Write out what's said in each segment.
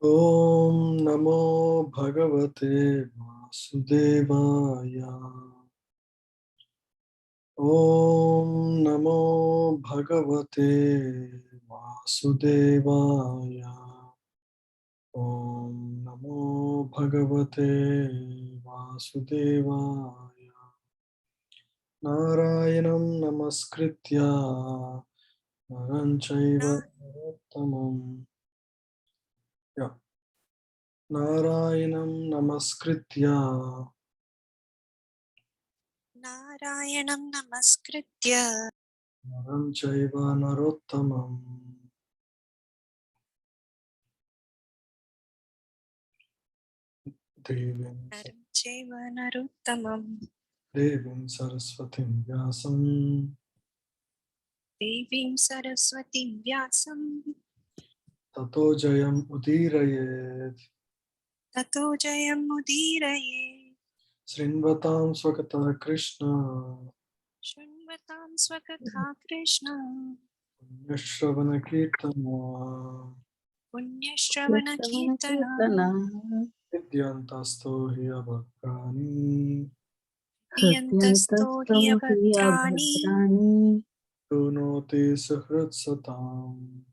Om Namo Bhagavate Vasudevaya. Om Namo Bhagavate Vasudevaya. Om Namo Bhagavate Vasudevaya. Narayanam Namaskritya Naram Chaiva Narottamam. Yeah. Narayanam Namaskritya Narayanam Namaskritya Naram Chaiva Narottamam Devim Naram Chaiva Narottamam Devim Saraswatim Vyasam Devim Saraswatim Vyasam Tato Jayam Udirayet Tato Jayam Udiraye Srinvatam Swakata Kṛṣṇa Shunvatam Swakatha Kṛṣṇa Punyashravana Kirtana Punyashravana Kirtana Vidyantasto Hyabhakrani Diyantasto Hiyabhadrani Dunoti Suhritsatam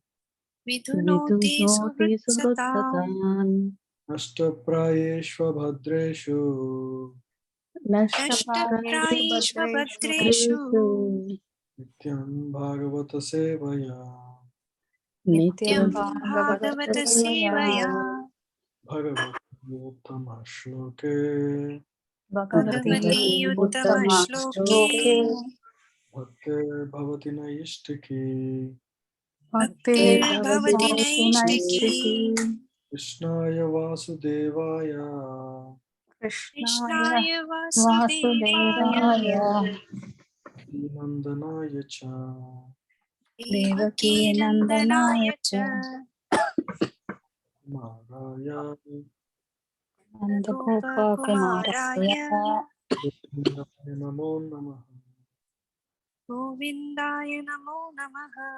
Vidhunoti Suhritsatam Ashtaprayeshva Bhadreshu Nashtaprayeshva Bhadreshu Nityam Bhagavata Sevaya Nityam Bhagavata Sevaya Bhagavati Uttama Shloke Bhagavati Uttama Shloke Bhakti Bhavati Naistiki Bhaktir Bhavati Naistiki Krishnaya Vasudevaya Krishnaya Vasudevaya Nandanaya Cha Devaki Nandanaya Cha Maraya Gopa Kumaraya Govindaya Namo Namaha Govindaya Namo Namaha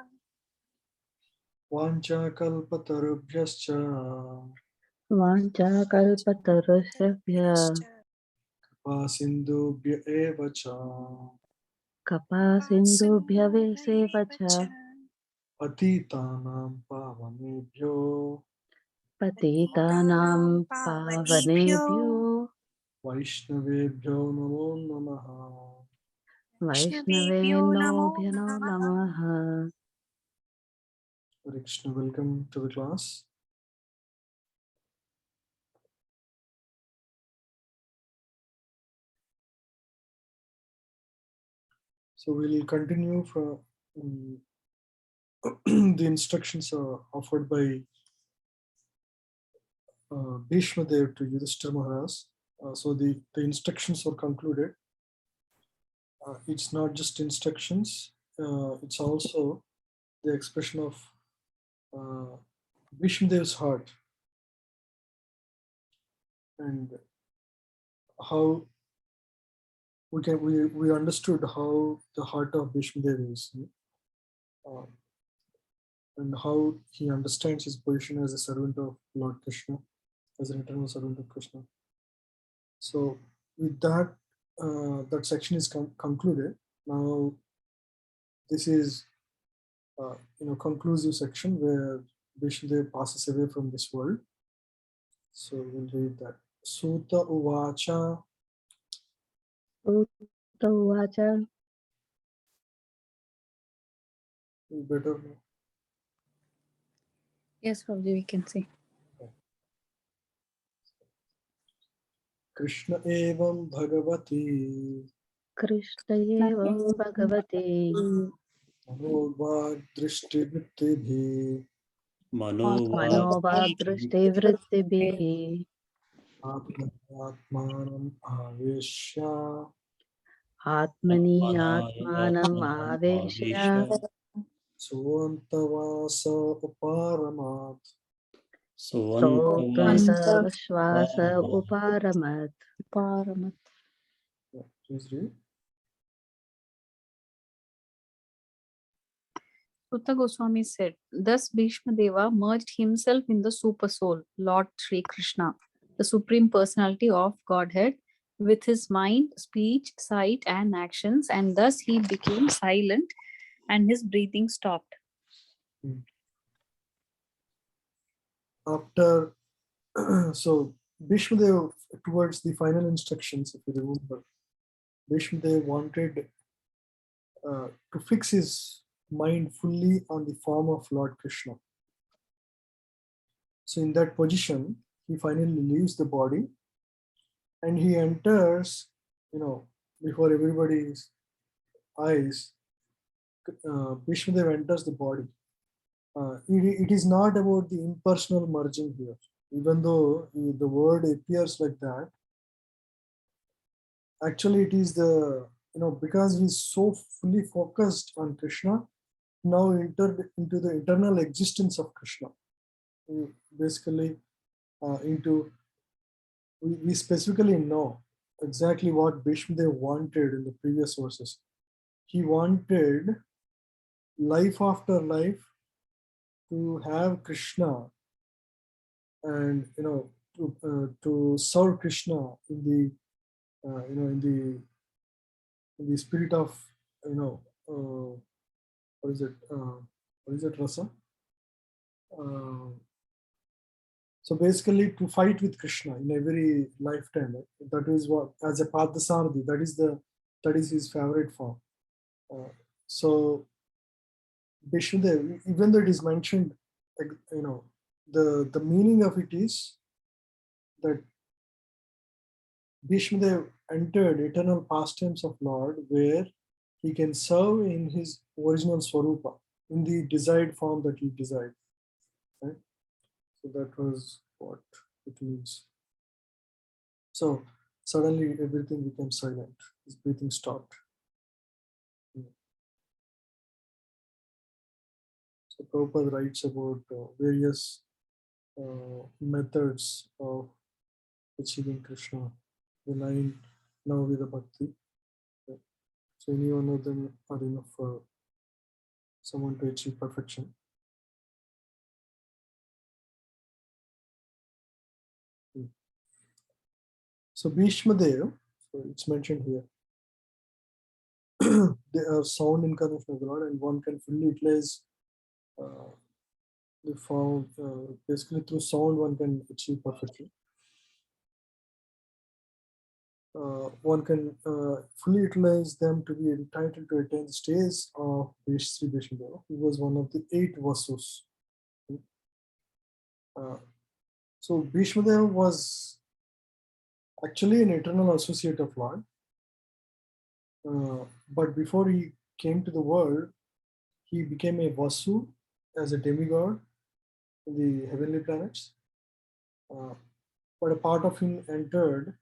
Vancha Kalpatarubhyascha Vanchakalpatarushrabhya Vasindubhya Eva Cha Kapasindubhya Vesevacha Patitanam Pavanebhyo Patitanam Pavanebhyo Vaishnavebhyo Namo Namaha Vaishnavebhyo Namo Vaishnavebhyo Namaha Namaha. Hare Krishna, welcome to the class. So we'll continue from the instructions offered by Bhīṣmadeva to Yudhishthira Maharaj. So the instructions were concluded. It's not just instructions, it's also the expression of Bhīṣmadeva's heart and how we understood how the heart of Bhīṣmadeva is. And how he understands his position as a servant of Lord Krishna, as an eternal servant of Krishna. So with that, that section is concluded. Now, this is conclusive section where Vishnudev passes away from this world. So we'll read that. Sutta Uvacha. Sutta Uvacha. Better now. Yes, probably we can see. Krishna evam bhagavati. Krishna evam bhagavati. Manobhag drishti vrittibhi. Manobhag drishti vrittibhi. Atmanam aveshya. Atmani atmanam aveshya. Swantavasa uparamat. Swanta Shvasa Uparamat. Yeah, please read. Sutta Goswami said, thus Bhīṣmadeva merged himself in the Super Soul, Lord Sri Krishna, the Supreme Personality of Godhead, with his mind, speech, sight, and actions, and thus he became silent and his breathing stopped. After, so Bhīṣmadeva, towards the final instructions, if you remember, Bhīṣmadeva wanted to fix his mind fully on the form of Lord Krishna. So in that position, he finally leaves the body and he enters, before everybody's eyes, Bhīṣmadeva enters the body. It is not about the impersonal merging here, even though the word appears like that. Actually, it is the, because he's so fully focused on Krishna, now entered into the eternal existence of Krishna. Basically, we specifically know exactly what Bhīṣmadeva wanted in the previous verses. He wanted life after life to have Krishna and to serve Krishna in the in the spirit of what is it rasa. So basically, to fight with Krishna in every lifetime. That is what, as a Padasarthi, that is his favorite form. So Vishnudev, even though it is mentioned, the meaning of it is that Bhīṣmadeva entered eternal pastimes of Lord, where he can serve in his original Swarupa, in the desired form that he desired. Right? So that was what it means. So suddenly everything became silent. His breathing stopped. So Prabhupada writes about various methods of achieving Krishna, the 9 Navavida Bhakti. So any one of them are enough for someone to achieve perfection. So Bhīṣmadeva, so it's mentioned here, they are sound incarnation of the Lord, and one can fully utilize the form. Basically, through sound, one can achieve perfection. One can fully utilize them to be entitled to attain the stage of Sri Bhīṣmadeva, who was one of the 8 Vasus. So Bhīṣmadeva was actually an eternal associate of Lord. But before he came to the world, he became a Vasu as a demigod in the heavenly planets. But a part of him entered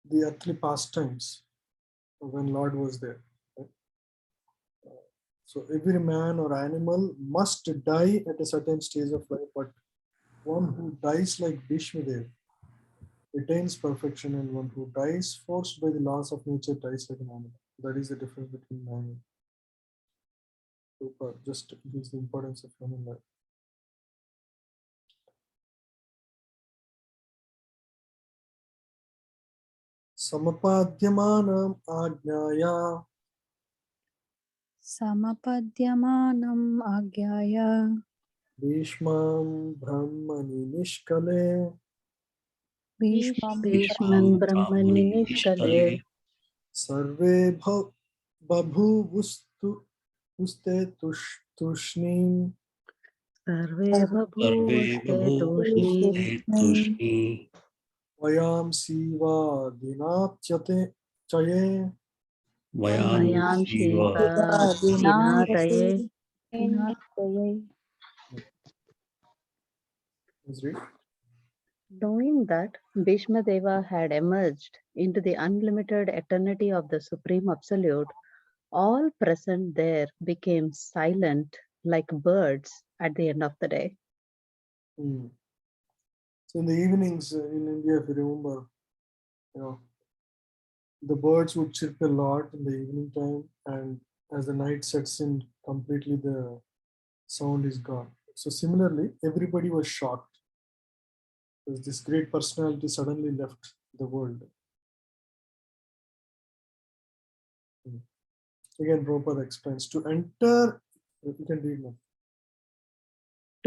the earthly pastimes when Lord was there. Right? So every man or animal must die at a certain stage of life, but one who dies like Bhīṣmadeva attains perfection, and one who dies forced by the laws of nature dies like an animal. That is the difference between man and Rupa. Just gives the importance of human life. Samapadhyamanam ajnaya Samapadhyamanam agyaya Bhishmam brahmani nishkale Bhishmam Bhishman Brahmani Nishkale sarve babhuvustu uste tushnim Sarve Babhuvaste Tushni vayam siva dinapyate chaye. Vayam Shiva Dinataye. Knowing that Bhishmadeva had emerged into the unlimited eternity of the Supreme Absolute, all present there became silent like birds at the end of the day. So in the evenings in India, if you remember, the birds would chirp a lot in the evening time, and as the night sets in, completely the sound is gone. So similarly, everybody was shocked because this great personality suddenly left the world. Again, Prabhupada explains to enter, you can read now.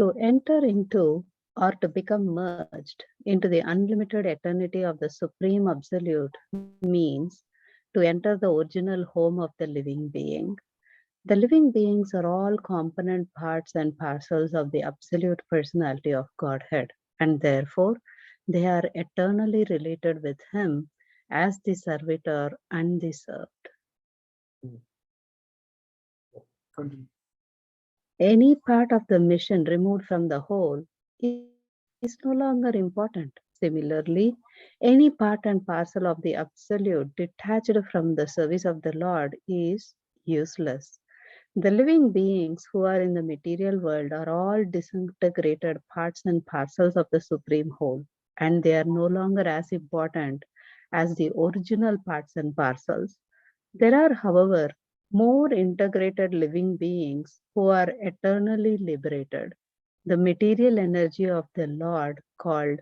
To enter into or to become merged into the unlimited eternity of the Supreme Absolute means to enter the original home of the living being. The living beings are all component parts and parcels of the Absolute Personality of Godhead, and therefore they are eternally related with Him as the servitor and the served. Continue. Any part of the mission removed from the whole is no longer important. Similarly, any part and parcel of the Absolute detached from the service of the Lord is useless. The living beings who are in the material world are all disintegrated parts and parcels of the Supreme Whole, and they are no longer as important as the original parts and parcels. There are, however, more integrated living beings who are eternally liberated. The material energy of the Lord, called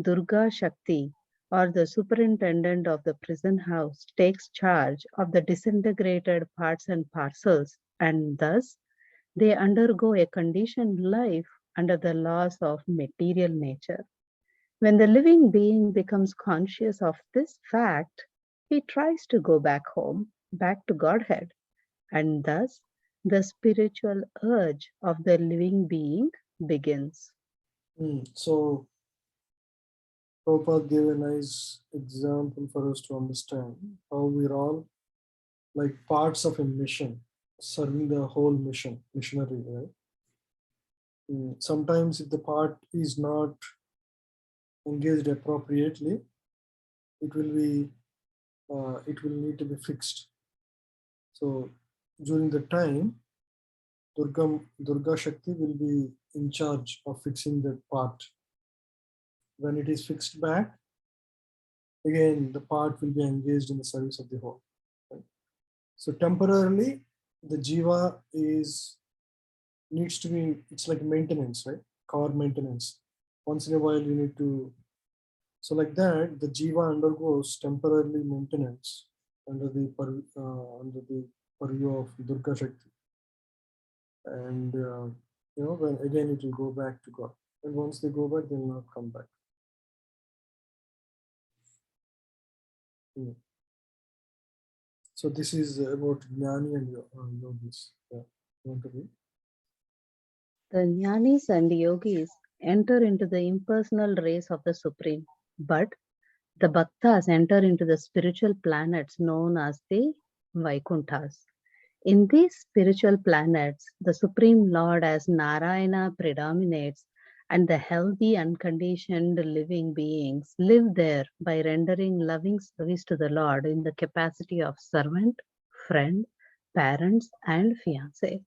Durga Shakti, or the superintendent of the prison house, takes charge of the disintegrated parts and parcels, and thus they undergo a conditioned life under the laws of material nature. When the living being becomes conscious of this fact, he tries to go back home, back to Godhead, and thus the spiritual urge of the living being begins. So Prabhupada gave a nice example for us to understand how we're all like parts of a mission, serving the whole missionary, right? Sometimes if the part is not engaged appropriately, it will need to be fixed. So during the time, Durga Shakti will be in charge of fixing that part. When it is fixed back, again the part will be engaged in the service of the whole. Right? So temporarily, the jiva needs to be, it's like maintenance, right? Car maintenance. Once in a while you need to, so like that, the jiva undergoes temporarily maintenance under the purview of Durga Shakti. And when again it will go back to God. And once they go back, they will not come back. So this is about Jnani and Yogis. Yeah. You want to read? The Jnanis and Yogis enter into the impersonal race of the Supreme, but the Bhaktas enter into the spiritual planets known as the Vaikunthas. In these spiritual planets, the Supreme Lord as Narayana predominates, and the healthy, unconditioned living beings live there by rendering loving service to the Lord in the capacity of servant, friend, parents, and fiancé.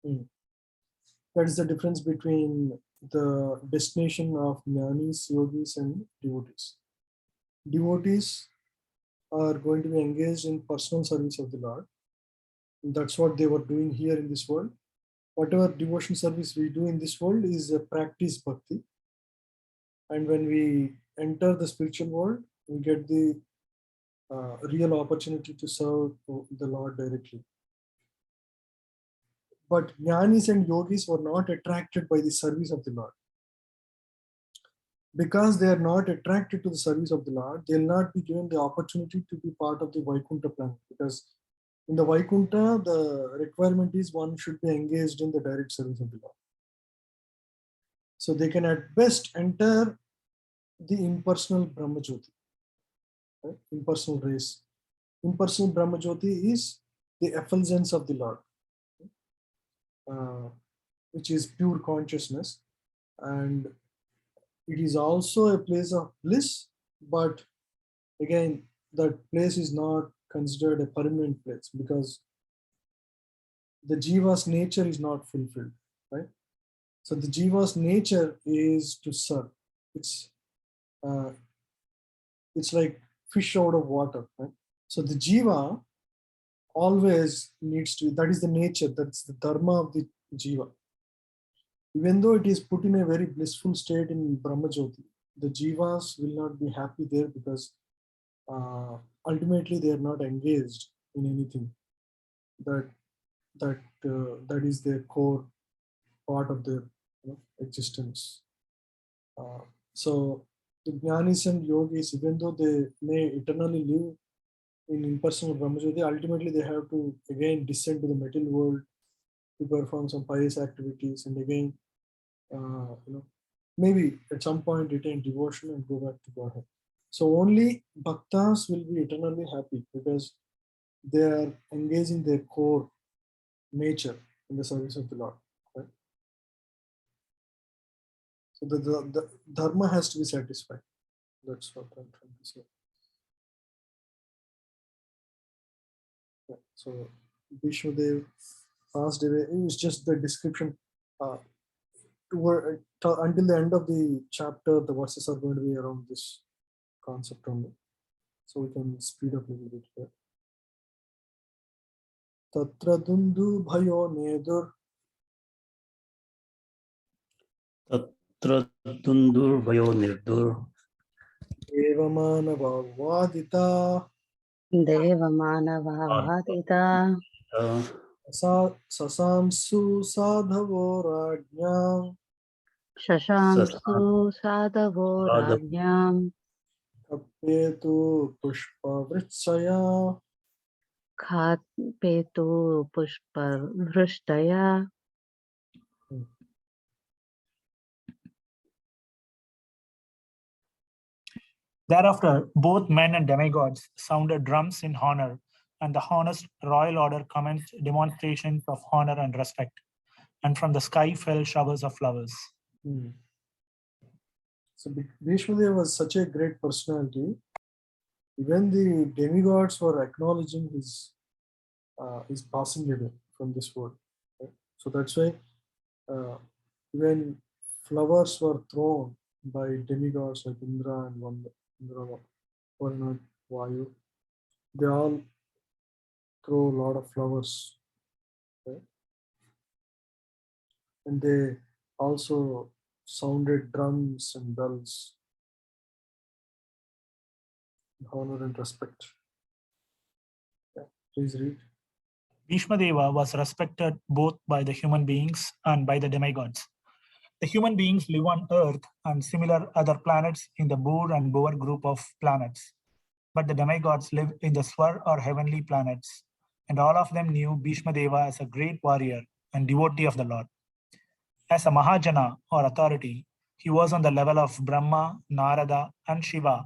That is the difference between the destination of Jnanis, Yogis, and devotees. Devotees are going to be engaged in personal service of the Lord. That's what they were doing here in this world. Whatever devotion service we do in this world is a practice bhakti. And when we enter the spiritual world, we get the real opportunity to serve the Lord directly. But Jnanis and Yogis were not attracted by the service of the Lord. Because they are not attracted to the service of the Lord, they will not be given the opportunity to be part of the Vaikuntha planet. Because in the Vaikuntha, the requirement is one should be engaged in the direct service of the Lord. So they can at best enter the impersonal Brahmajyoti, right? Impersonal race. Impersonal Brahmajyoti is the effulgence of the Lord, which is pure consciousness. And it is also a place of bliss, but again, that place is not considered a permanent place because the jiva's nature is not fulfilled, right? So the jiva's nature is to serve. It's like fish out of water, right? So the jiva always needs to, that is the nature, that's the dharma of the jiva. even though it is put in a very blissful state in Brahmajyoti, the jivas will not be happy there because ultimately they are not engaged in anything that that is their core part of their existence. So the jnanis and yogis, even though they may eternally live in impersonal Brahmajyoti, ultimately they have to again descend to the material world to perform some pious activities and again, maybe at some point retain devotion and go back to Godhead. So only bhaktas will be eternally happy because they are engaging their core nature in the service of the Lord. Right? So the dharma has to be satisfied. That's what I'm trying to say. Yeah. So Bhīṣmadeva passed away. It was just the description. Until the end of the chapter, the verses are going to be around this concept only. So we can speed up a little bit here. Tatra dundu bhayo nedur Tatra dundur vayo nirdur evamana vadita Devamanavavadita sasamsu sadhavo rajñam Shashamsu Sadhavo Rajñam kapyetu pushpa vritsaya. Khatpetu Pushpa Vrishtaya. Thereafter, both men and demigods sounded drums in honor, and the honest royal order commenced demonstrations of honor and respect. And from the sky fell showers of flowers. So Bhīṣmadeva was such a great personality. Even the demigods were acknowledging his passing away from this world. Right? So that's why when flowers were thrown by demigods like Indra and Varuna, Vayu, they all throw a lot of flowers. Right? And they also sounded drums and bells in honor and respect. Yeah, please read. Bhīṣmadeva was respected both by the human beings and by the demigods. The human beings live on Earth and similar other planets in the Bur and Boer group of planets. But the demigods live in the Swar or heavenly planets, and all of them knew Bhīṣmadeva as a great warrior and devotee of the Lord. As a Mahajana or authority, he was on the level of Brahma, Narada, and Shiva,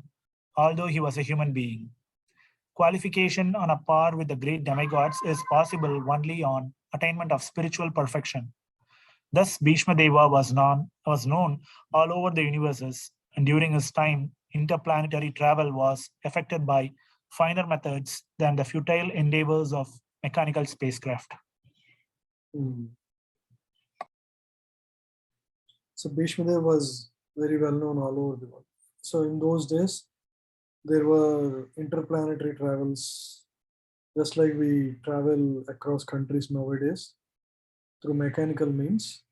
although he was a human being. Qualification on a par with the great demigods is possible only on attainment of spiritual perfection. Thus, Bhīṣmadeva was known all over the universes, and during his time, interplanetary travel was effected by finer methods than the futile endeavors of mechanical spacecraft. So Bhīṣmadeva was very well known all over the world. So in those days, there were interplanetary travels, just like we travel across countries nowadays through mechanical means.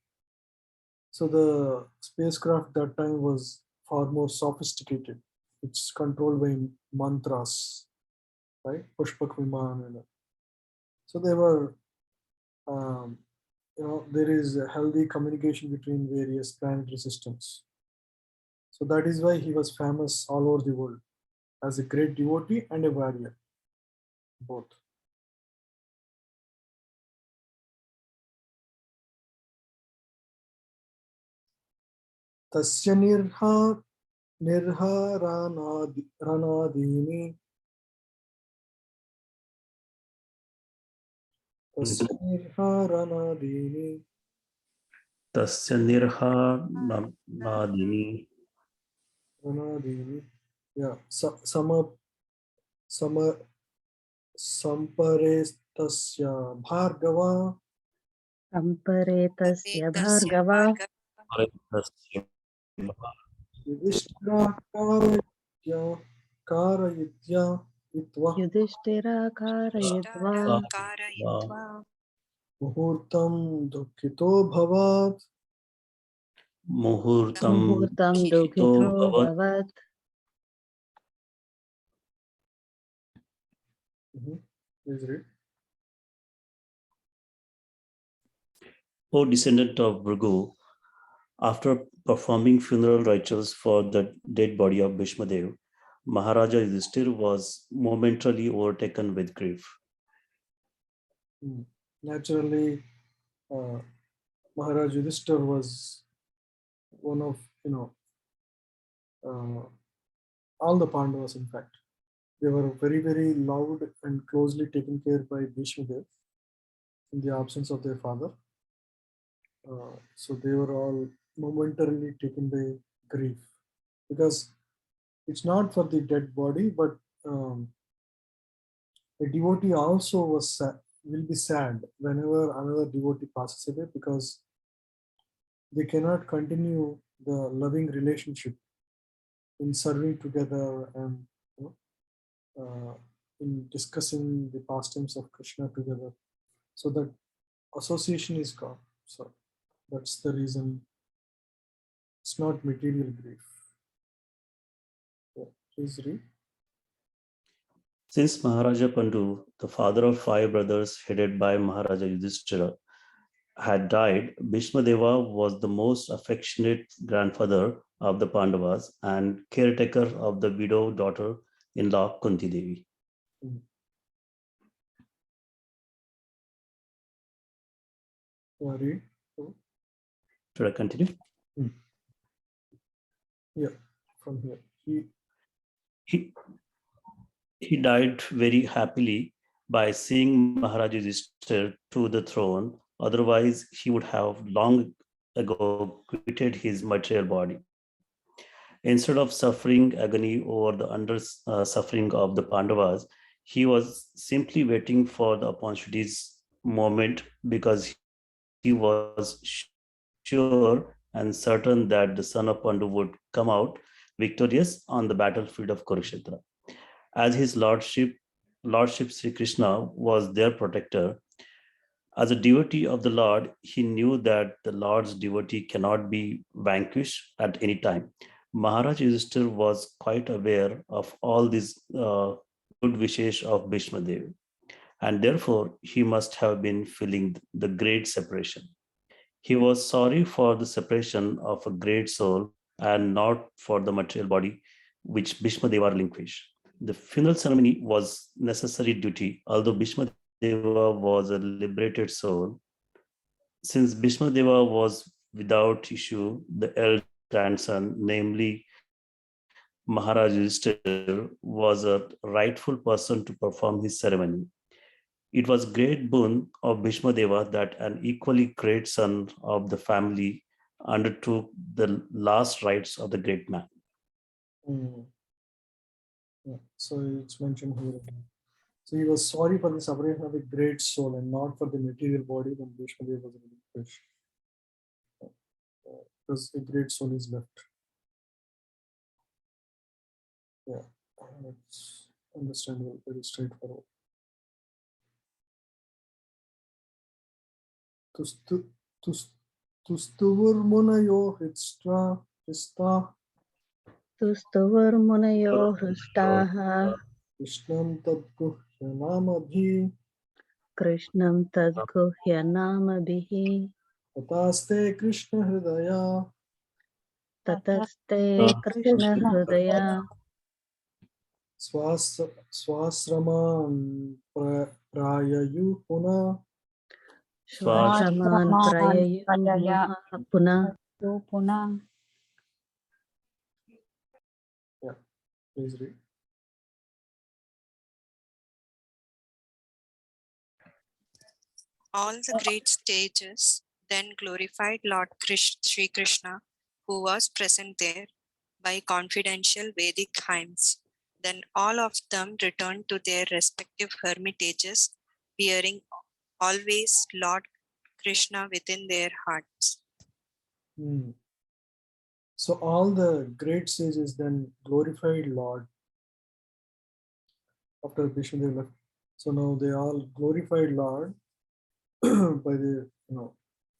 So the spacecraft that time was far more sophisticated. It's controlled by mantras, right? Pushpak Viman. So they were, there is a healthy communication between various planetary systems. So that is why he was famous all over the world as a great devotee and a warrior, both. Tasya ranadini Tasya nirha nadini ranadini. Yeah, samparestasya bhargava Samparetasya Bhargava yudhishthira karayitya itva Yudhishthira Karayitva muhurtam dukkito bhavat Muhurtam Muhurtam Dukhito dukhito Bhavat. bhavat. Please read. O descendant of Bhrigu, after performing funeral rituals for the dead body of Bhīṣmadeva, Maharaja Yudhishthira was momentarily overtaken with grief. Naturally, Maharaj Yudhishthira was one of, all the Pandavas, in fact. They were very, very loved and closely taken care by Bhīṣmadeva in the absence of their father. So they were all momentarily taken by grief, because it's not for the dead body, but a devotee also will be sad whenever another devotee passes away, because they cannot continue the loving relationship in serving together and in discussing the pastimes of Krishna together. So that association is gone. So that's the reason. It's not material grief. Yeah, please read. Since Maharaja Pandu, the father of 5 brothers headed by Maharaja Yudhishthira, had died, Bhīṣmadeva was the most affectionate grandfather of the Pandavas and caretaker of the widowed daughter-in-law Kunti Devi. Read. Should I continue? Yeah, from here. He died very happily by seeing Maharaja Yudhishthira to the throne. Otherwise, he would have long ago quitted his material body. Instead of suffering agony over the suffering of the Pandavas, he was simply waiting for the opportunity's moment, because he was sure and certain that the son of Pandu would come out victorious on the battlefield of Kurukshetra. As his Lordship Sri Kṛṣṇa was their protector, as a devotee of the Lord, he knew that the Lord's devotee cannot be vanquished at any time. Maharaj Yudhishthira was quite aware of all these good wishes of Bhīṣmadeva, and therefore he must have been feeling the great separation. He was sorry for the separation of a great soul and not for the material body which Bhīṣmadeva relinquished. The funeral ceremony was necessary duty, although Bhīṣmadeva was a liberated soul. Since Bhīṣmadeva was without issue, the elder grandson, namely Maharaj Yudhishthira, was a rightful person to perform his ceremony. It was great boon of Bhīṣmadeva that an equally great son of the family undertook the last rites of the great man. Yeah, so it's mentioned here. So he was sorry for the separation of a great soul and not for the material body when Bhīṣmadeva was relinquished. Because a great soul is left. Yeah, it's understandable, very straightforward. Tustuvur munayo hitstra hista Tustuvar munayo hrustaha. Krishnam tadguhya namabhi Krishnam tadguhya namabhihi. Tataste Krishna Hridaya Tataste Krishna Hridaya. Swasraman Prayayu Puna Swasraman prayayu puna. Yeah, please read. All the great sages then glorified Lord Sri Krishna, who was present there, by confidential Vedic hymns. Then all of them returned to their respective hermitages, bearing always Lord Krishna within their hearts. So all the great sages then glorified Lord after Bhīṣmadeva left. So now they all glorified Lord by the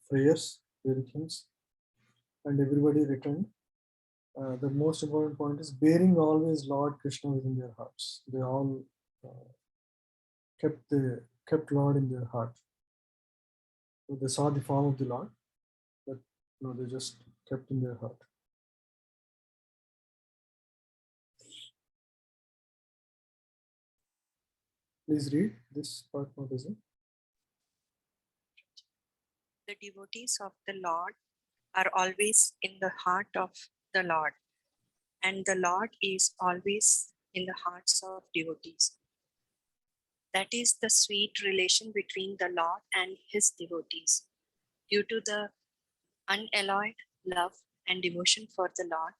prayers, Vedic hymns, and everybody returned. The most important point is bearing always Lord Krishna within their hearts. They all kept Lord in their heart. So they saw the form of the Lord, but they just kept in their heart. Please read this part, Mataji. The devotees of the Lord are always in the heart of the Lord, and the Lord is always in the hearts of devotees. That is the sweet relation between the Lord and his devotees. Due to the unalloyed love and devotion for the Lord,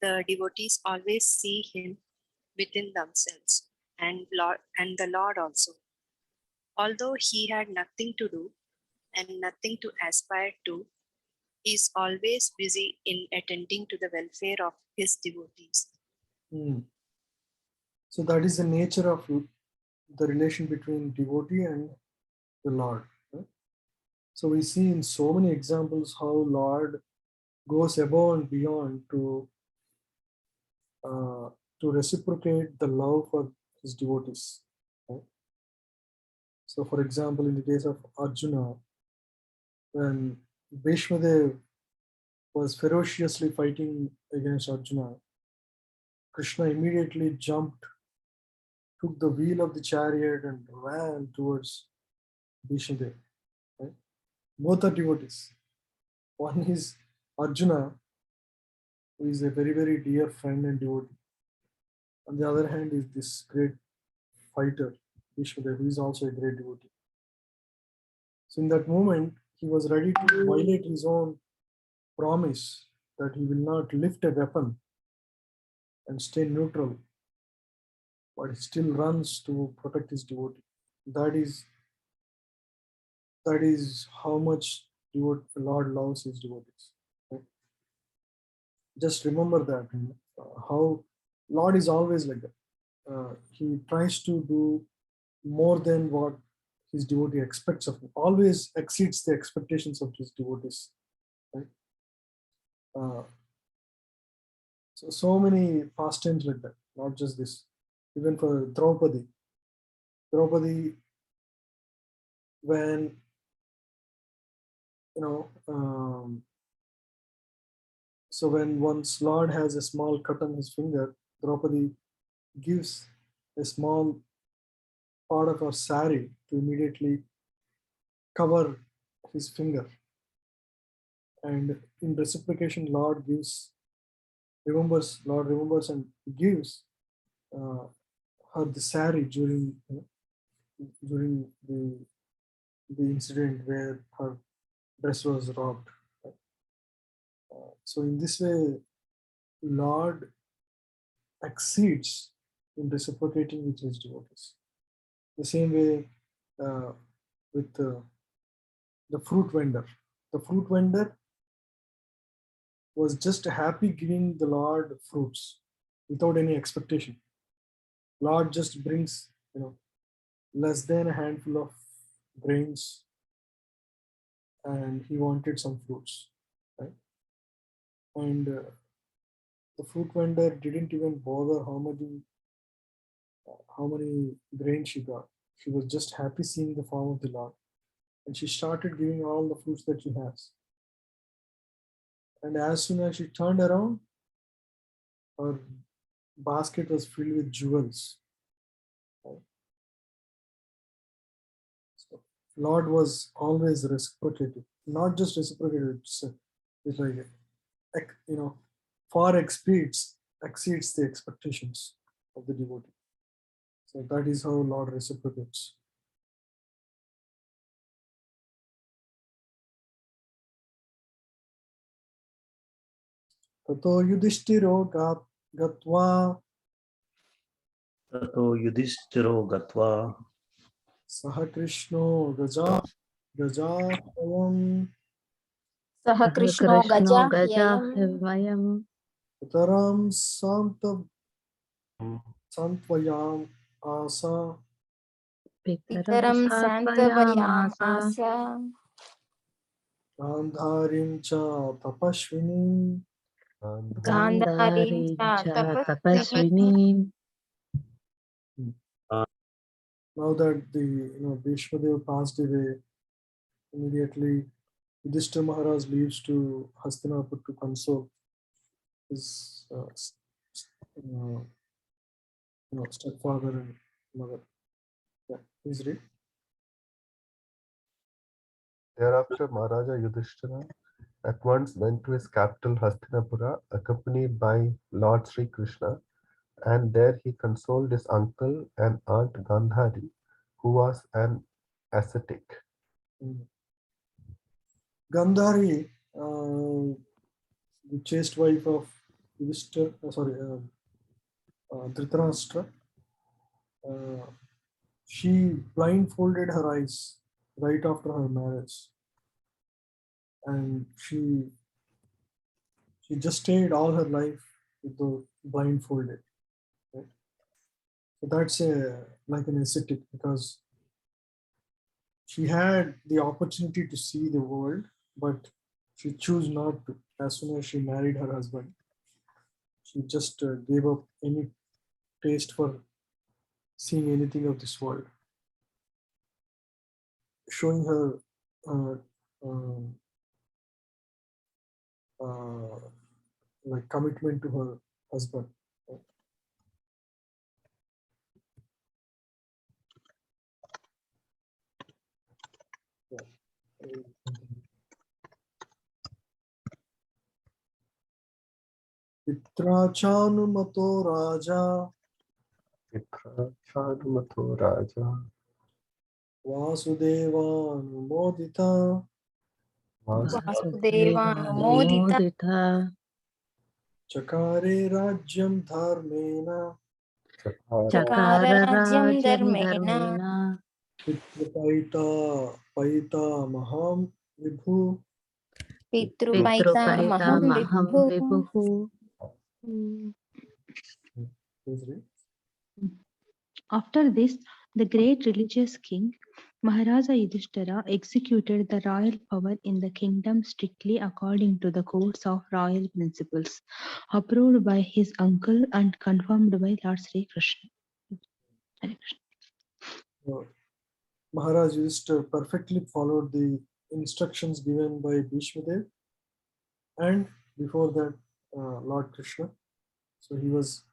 the devotees always see him within themselves and the Lord also. Although he had nothing to do and nothing to aspire to, he is always busy in attending to the welfare of his devotees. So that is the nature of the relation between devotee and the Lord. Right? So we see in so many examples how Lord goes above and beyond to reciprocate the love for his devotees. Right? So, for example, in the case of Arjuna, when Bhīṣmadeva was ferociously fighting against Arjuna, Kṛṣṇa immediately jumped, took the wheel of the chariot and ran towards Bhīṣmadeva. Right? Both are devotees. One is Arjuna, who is a very, very dear friend and devotee. On the other hand is this great fighter, Bhīṣmadeva, who is also a great devotee. So in that moment, he was ready to violate his own promise that he will not lift a weapon and stay neutral, but he still runs to protect his devotee. That is how much the Lord loves his devotees. Right? Just remember that how Lord is always like that. He tries to do more than what his devotee expects of him. Always exceeds the expectations of his devotees. Right? So many pastimes like that. Not just this. Even for Draupadi, when so when one's Lord has a small cut on his finger, Draupadi gives a small part of her sari to immediately cover his finger. And in reciprocation, Lord remembers and gives her the sari during the incident where her dress was robbed. So in this way, Lord exceeds in reciprocating with his devotees. The same way with the fruit vendor. The fruit vendor was just happy giving the Lord fruits without any expectation. Lord just brings, less than a handful of grains, and he wanted some fruits, right? And the fruit vendor didn't even bother how many grains she got. She was just happy seeing the form of the Lord, and she started giving all the fruits that she has. And as soon as she turned around, her basket was filled with jewels. Right? So Lord was always reciprocated, not just reciprocated. It's like far exceeds the expectations of the devotee. So that is how Lord reciprocates. Tato Yudhishthiro gatva Tato Yudhishthiro gatva Saha Krishno gajahayam Sah Krishno Krishno Gajahayam Gajahayam Taram Santvayam Asa Pitaram Pitaram Satvayamasa Santvayamasa Gandharim cha tapashvinim. Gandharim cha tapasvinim. Now that the Bhīṣmadeva passed away, immediately Yudhishthira Maharaj leaves to Hastinapur to console his stepfather and mother. Yeah, please read. Thereafter, Maharaja Yudhishthira at once went to his capital Hastinapura, accompanied by Lord Sri Krishna, and there he consoled his uncle and aunt Gandhari, who was an ascetic. Gandhari, the chaste wife of Yudhishthira, Dhritarashtra, she blindfolded her eyes right after her marriage, and she just stayed all her life with the blindfolded. Right? So that's like an ascetic, because she had the opportunity to see the world, but she chose not to. As soon as she married her husband, she just gave up any taste for seeing anything of this world, showing her like commitment to her husband. Pitra chanumato raja Pitra Chanumato Raja Vasudeva anumodita Vasudeva Chakare rajyam dharmena Chakara Rajyam Dharmena Pitrupaita paita maham vibhu. Pitrupaita Maham Vibhu. Please read. After this, the great religious king, Maharaja Yudhishthira, executed the royal power in the kingdom strictly according to the codes of royal principles, approved by his uncle and confirmed by Lord Sri Krishna. Hare Krishna. Maharaj Yudhishthira perfectly followed the instructions given by Bhīṣmadeva, and before that Lord Krishna. So he was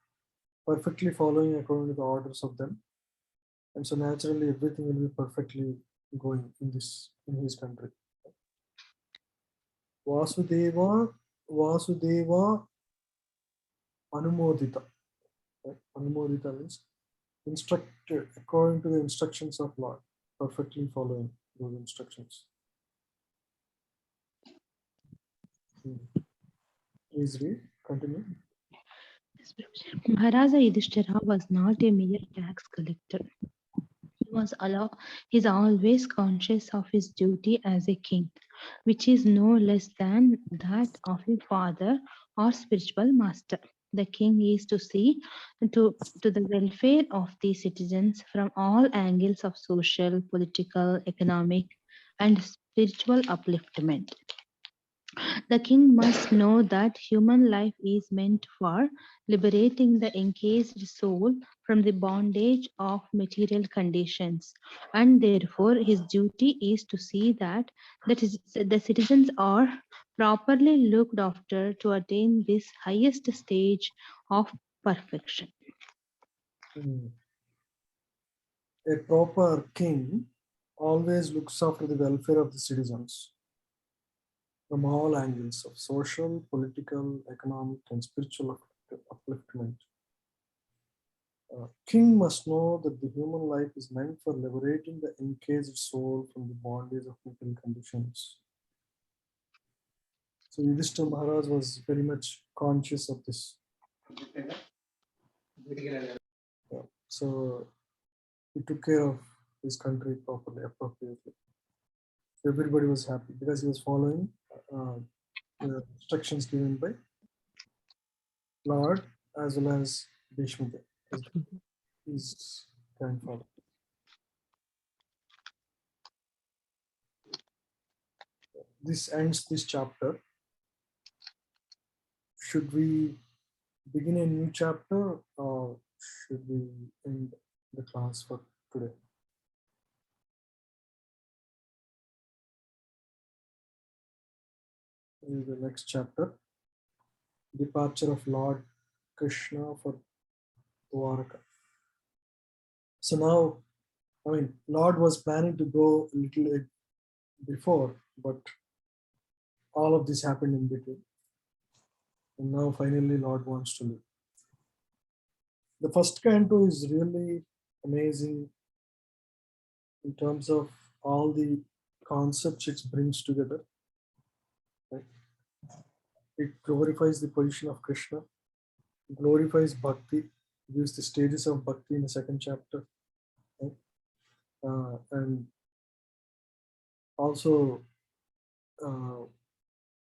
perfectly following according to the orders of them, and so naturally everything will be perfectly going in his country. Vasudeva Anumodita. Right? Anumodita means instructed according to the instructions of Lord, perfectly following those instructions. Please read, continue. Maharaja Yudhishthira was not a mere tax collector. He is always conscious of his duty as a king, which is no less than that of a father or spiritual master. The king is to see to the welfare of the citizens from all angles of social, political, economic, and spiritual upliftment. The king must know that human life is meant for liberating the encaged soul from the bondage of material conditions, and therefore his duty is to see that the citizens are properly looked after to attain this highest stage of perfection. A proper king always looks after the welfare of the citizens from all angles of social, political, economic, and spiritual upliftment. King must know that the human life is meant for liberating the encaged soul from the bondage of material conditions. So Yudhishthira Maharaj was very much conscious of this. So he took care of his country properly, appropriately. So everybody was happy because he was following the instructions given by Lord as well as Bhīṣmadeva, his grandfather. this ends this chapter. Should we begin a new chapter or should we end the class for today? This is the next chapter. Departure of Lord Kṛṣṇa for Dwaraka. So now, I mean, Lord was planning to go a little before, but all of this happened in between. And now finally Lord wants to leave. The first canto is really amazing in terms of all the concepts it brings together. Right? It glorifies the position of Kṛṣṇa, glorifies bhakti, gives the stages of bhakti in the second chapter. Right? And also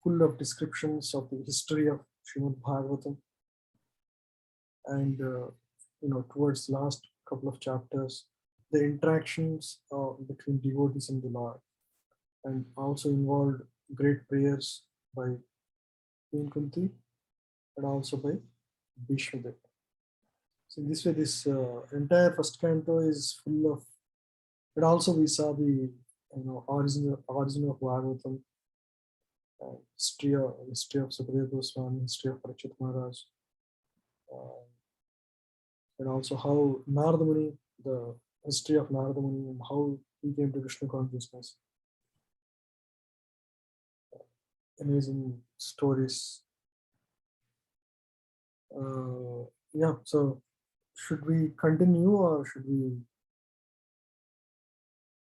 full of descriptions of the history of Srimad Bhagavatam. And towards last couple of chapters, the interactions between devotees and the Lord, and also involved great prayers by Queen Kunti and also by Bhīṣmadeva. So this way, this entire first canto is full of. And also we saw the origin of Bhagavatam, history of Sukadeva Goswami, history of Parikshit Maharaj, and also how Narada Muni, the history of Narada Muni and how he came to Krishna consciousness. Amazing stories. Yeah, so should we continue or should we?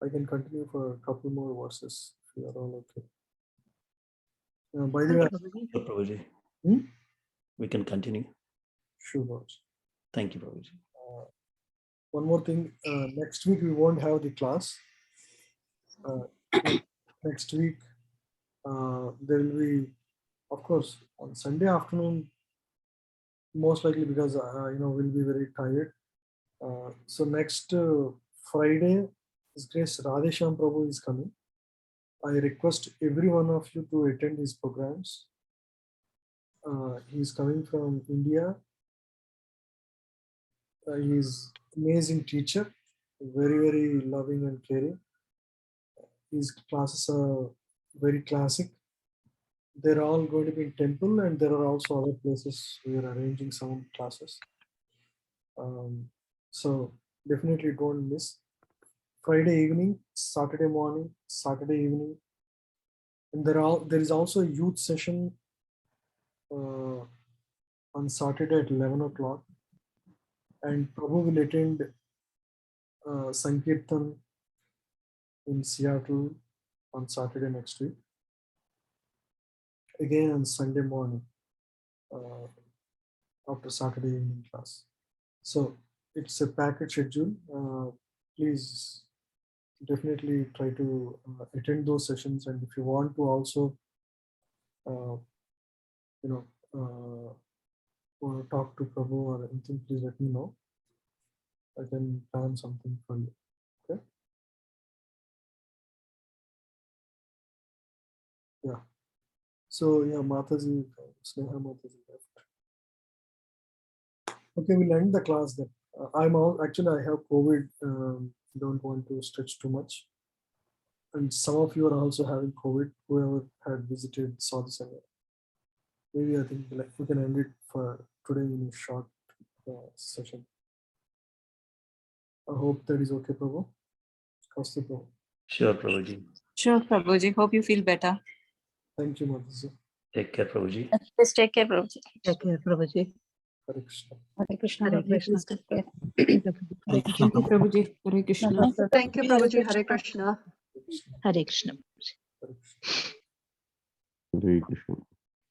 I can continue for a couple more verses if you are all okay. By the way, Sure, Prabhuji. We can continue. sure. Thank you, Prabhuji. One more thing, next week we won't have the class. Next week there will be, of course, on Sunday afternoon, most likely because we'll be very tired. So next Friday, His Grace Radhesham Prabhu is coming. I request every one of you to attend his programs. He is coming from India. He is amazing teacher, very, very loving and caring. His classes are very classic. They're all going to be in temple, and there are also other places we are arranging some classes. So definitely don't miss. Friday evening, Saturday morning, Saturday evening, and there is also a youth session on Saturday at 11 o'clock, and Prabhu will attend Sankirtan in Seattle on Saturday next week. Again on Sunday morning after Saturday evening class. So it's a packed schedule. Please definitely try to attend those sessions, and if you want to also or talk to Prabhu or anything, please let me know. I can plan something for you. Okay. Yeah. So yeah, Mataji, Sneha Mataji left. Okay, we'll end the class then. Actually, I have COVID. Don't want to stretch too much. And some of you are also having COVID. Whoever had visited Saudi Center. Maybe I think we can end it for today in a short session. I hope that is okay, Prabhu. Kṛṣṇa Prabhu. Sure, Prabhuji. Sure, Prabhuji. Hope you feel better. Thank you, Mataji. Take care, Prabhuji. Just take care, Prabhuji. Take care, Prabhuji. Hare Krishna. Hare Krishna. Hare Prabhuji, Krishna. please take care. Thank you, Prabhuji. Hare Krishna. Thank you, Prabhuji. Hare Krishna. Hare Krishna. Hare Krishna. Hare Krishna.